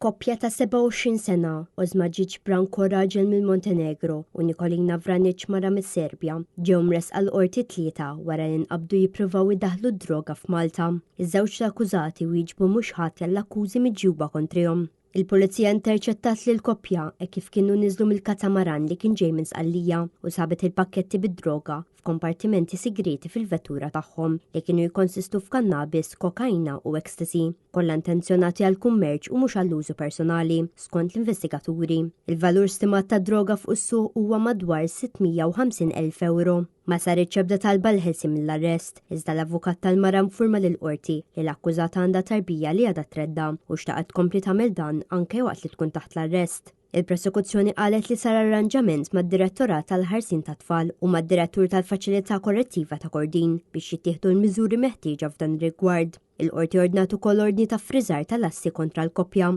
Koppja ta' 27 sena, Osmajic Branko raġel mill-Montenegro u Nikolina Vranic mara mis-Serbja, ġew mresqa l-qorti tlieta wara li nqabdu jippruvaw idaħħlu d-droga f'Malta. Iż-żewġ akkużati wieġbu mhux ħati għall-akkużi miġjuba kontrihom. Il-pulizija interċettat lil koppja kif kienu niżlu mill-katamaran li kien ġej minn Sqallija u sabet il-pakketti bid-droga f'kompartimenti sigreti fil-vettura tagħhom li kienu jkonsistu f'kannabis, kokaina u ecstasy, kollha intenzjonati għal kummerċ u mhux għall-użu personali, skont l-investigaturi. Il-valur stimat ta' droga fuq is-suq huwa madwar 650,000 euro. Ma saritx ebda talba l-ħelsi mill-arrest, iżda l-avukat tal-mara mfurma lill-qorti li l-akkużata għandha tarbija li għadha tredda u xtaqet tkompli tagħmel dan anke waqt li tkun taħt l-arrest. Il-prosekuzzjoni qalet li sar arranġament mad-direttorat tal-ħarsin tat-tfal u mad-direttur tal-faċilità korrettiva ta' Kordin biex jittieħdu l-miżuri meħtieġa f'dan ir-rigward. Il-qorti ordnat ukoll ordni ta' friżar tal-assi kontra l-koppja.